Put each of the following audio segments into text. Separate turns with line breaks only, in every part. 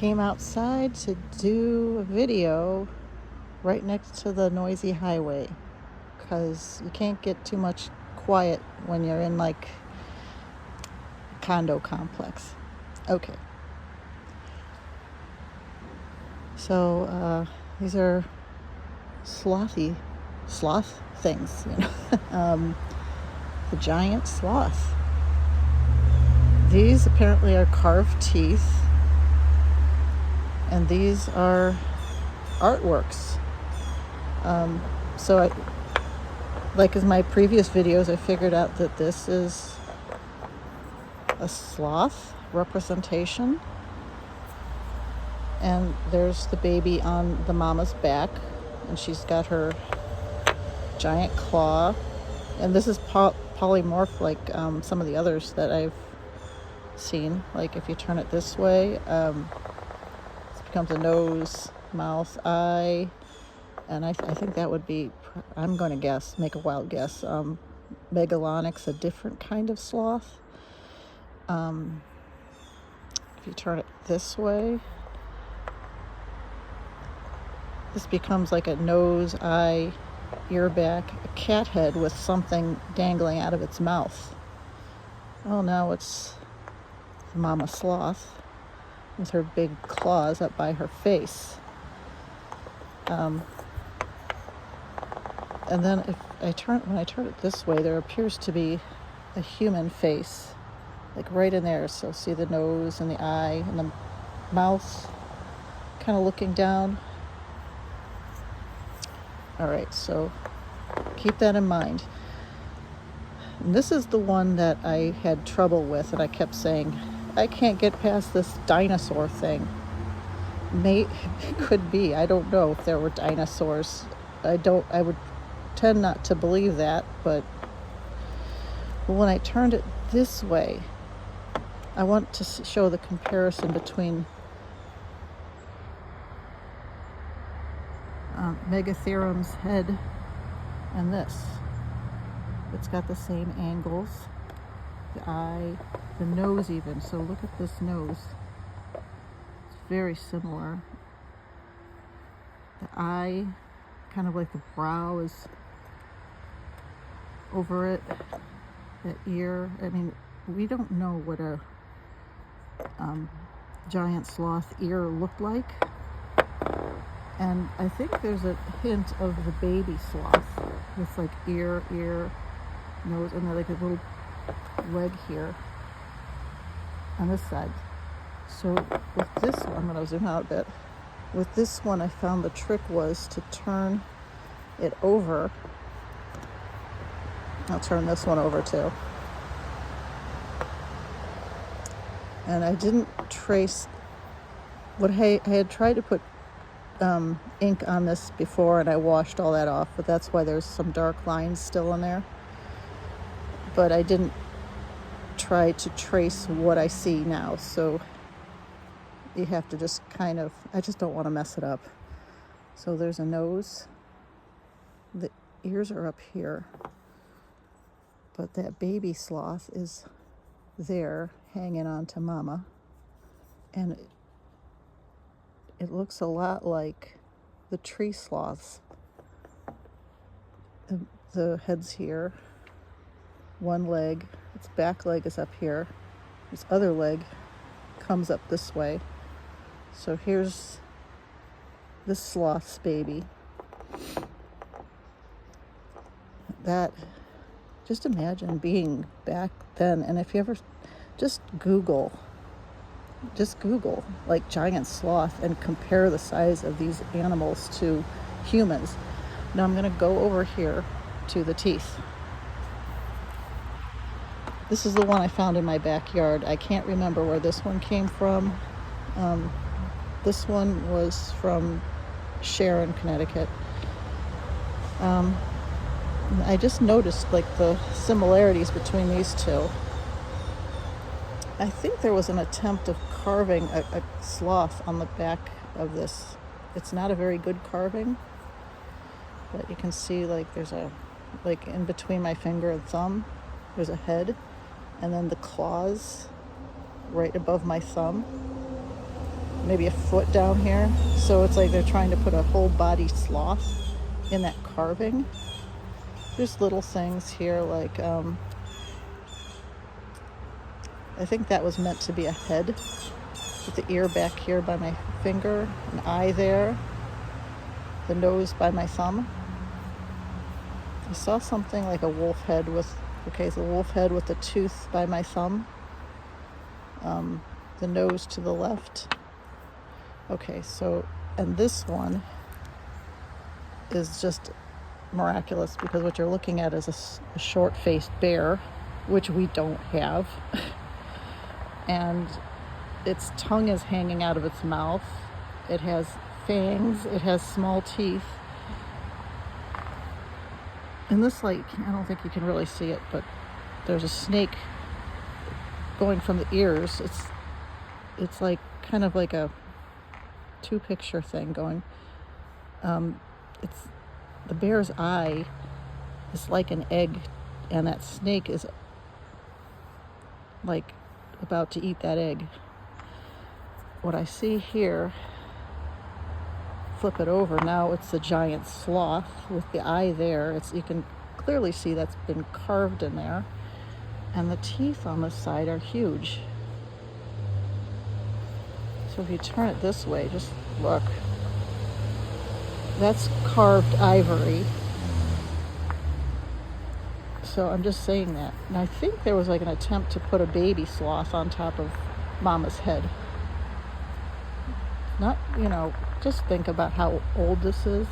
came outside to do a video right next to the noisy highway because you can't get too much quiet when you're in like a condo complex. Okay. So these are sloth things, the giant sloth. These apparently are carved teeth, and these are artworks. Like in my previous videos, I figured out that this is a sloth representation, and there's the baby on the mama's back, and she's got her giant claw, and this is polymorph like some of the others that I've seen. Like if you turn it this way, it becomes a nose, mouth, eye, and I think that would be, I'm going to make a wild guess, megalonyx, a different kind of sloth. If you turn it this way, this becomes like a nose, eye, ear, back, a cat head with something dangling out of its mouth. Oh, now it's the mama sloth with her big claws up by her face. And then when I turn it this way, there appears to be a human face, like right in there. So see the nose and the eye and the mouth kind of looking down. All right, so keep that in mind. And this is the one that I had trouble with, and I kept saying, I can't get past this dinosaur thing. It could be. I don't know if there were dinosaurs. I would tend not to believe that, but when I turned it this way, I want to show the comparison between megatherium's head and this. It's got the same angles, the eye, the nose even. So look at this nose. It's very similar. The eye, kind of like the brow is over it. The ear, I mean, we don't know what a giant sloth ear looked like. And I think there's a hint of the baby sloth with like ear, nose, and then like a little leg here on this side. So with this one, I'm going to zoom out a bit. With this one, I found the trick was to turn it over. I'll turn this one over too. And I didn't trace what I had tried to put ink on this before, and I washed all that off, but that's why there's some dark lines still in there. But I didn't try to trace what I see now, so you have to just I just don't want to mess it up. So there's a nose, the ears are up here, but that baby sloth is there hanging on to mama, and it looks a lot like the tree sloths. The head's here, one leg, its back leg is up here, its other leg comes up this way. So here's this sloth's baby. That, just imagine being back then, and if you ever just Google like giant sloth and compare the size of these animals to humans. Now I'm going to go over here to the teeth. This is the one I found in my backyard. I can't remember where this one came from. This one was from Sharon, Connecticut. I just noticed like the similarities between these two. I think there was an attempt of carving a sloth on the back of this. It's not a very good carving, but you can see like there's like in between my finger and thumb, there's a head, and then the claws right above my thumb. maybe a foot down here. So it's like they're trying to put a whole body sloth in that carving. There's little things here like, I think that was meant to be a head with the ear back here by my finger, an eye there, the nose by my thumb. I saw something like a wolf head with, okay, the wolf head with the tooth by my thumb, the nose to the left. Okay, so, and this one is just miraculous because what you're looking at is a short-faced bear, which we don't have. And its tongue is hanging out of its mouth. It has fangs, it has small teeth. In this light, I don't think you can really see it, but there's a snake going from the ears. It's like kind of like a two-picture thing going. It's the bear's eye is like an egg, and that snake is like about to eat that egg. What I see here, flip it over, now it's a giant sloth with the eye there. You can clearly see that's been carved in there, and the teeth on this side are huge. So if you turn it this way, just look. That's carved ivory. So I'm just saying that. And I think there was like an attempt to put a baby sloth on top of Mama's head. Not, just think about how old this is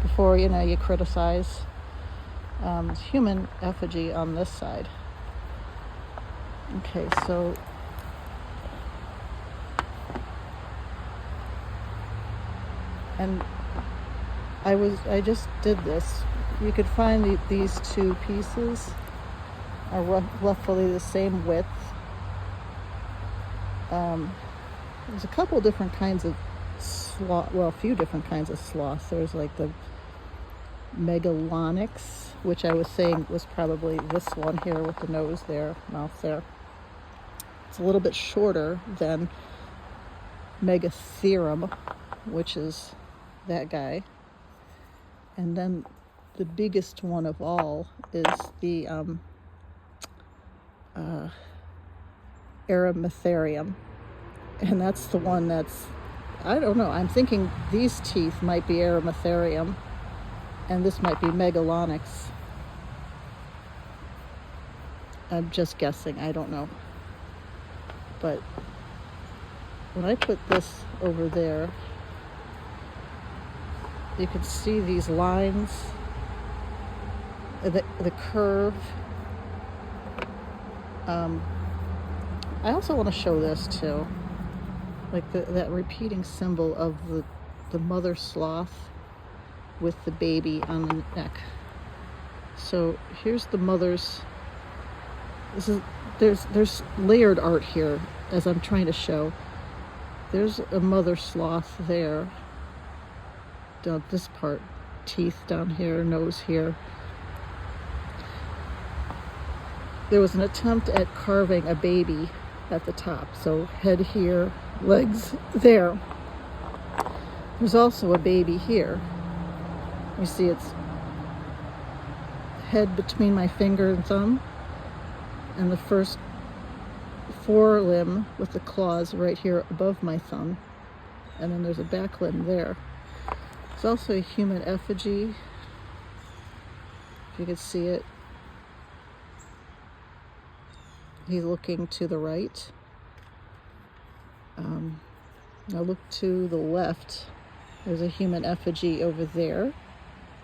before, you criticize. Human effigy on this side. Okay, so and I just did this. You could find these two pieces are roughly the same width. There's a couple different kinds of sloth, well, a few different kinds of sloths. There's like the megalonyx, which I was saying was probably this one here with the nose there, mouth there. It's a little bit shorter than megatherium, which is that guy. And then the biggest one of all is the megatherium. And that's the one that's, I don't know, I'm thinking these teeth might be megatherium, and this might be megalonyx. I'm just guessing, I don't know. But when I put this over there, you can see these lines, the curve. I also want to show this too, like that repeating symbol of the mother sloth with the baby on the neck. So here's the mother's. There's layered art here as I'm trying to show. There's a mother sloth there. Down this part, teeth down here, nose here. There was an attempt at carving a baby at the top. So head here, legs there. There's also a baby here. You see its head between my finger and thumb, and the first forelimb with the claws right here above my thumb, and then there's a back limb there. There's also a human effigy, if you could see it. He's looking to the right. Now look to the left. There's a human effigy over there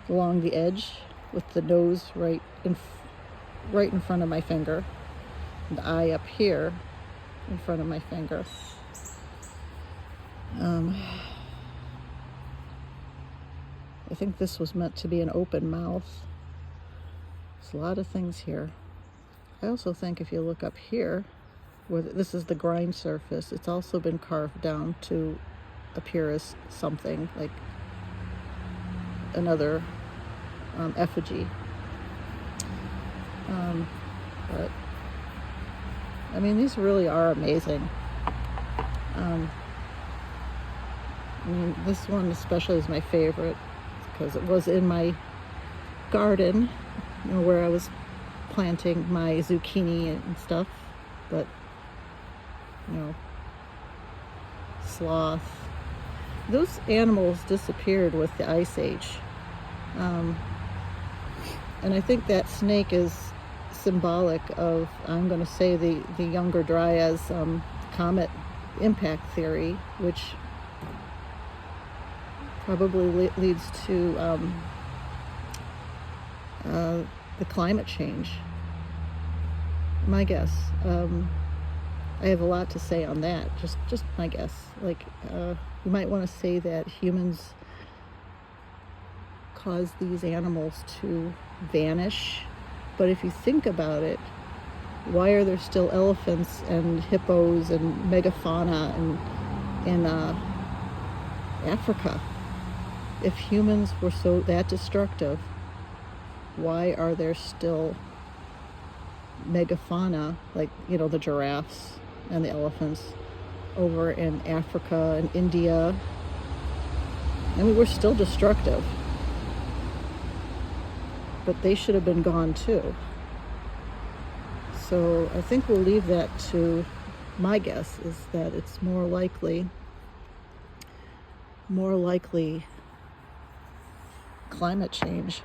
along the edge with the nose right in front of my finger, and the eye up here in front of my finger. I think this was meant to be an open mouth. There's a lot of things here. I also think if you look up here, where this is the grind surface, it's also been carved down to appear as something like another effigy. But I mean, these really are amazing. mean, this one especially is my favorite because it was in my garden, where I was planting my zucchini and stuff. But, sloth. Those animals disappeared with the Ice Age. And I think that snake is symbolic of, I'm going to say, the Younger Dryas comet impact theory, which probably leads to the climate change. My guess. I have a lot to say on that. Just my guess. Like, you might want to say that humans cause these animals to vanish. But if you think about it, why are there still elephants and hippos and megafauna in Africa? If humans were that destructive, why are there still megafauna, like, the giraffes and the elephants over in Africa and India? I mean, we're still destructive, but they should have been gone too. So I think we'll leave that to, my guess is that it's more likely climate change.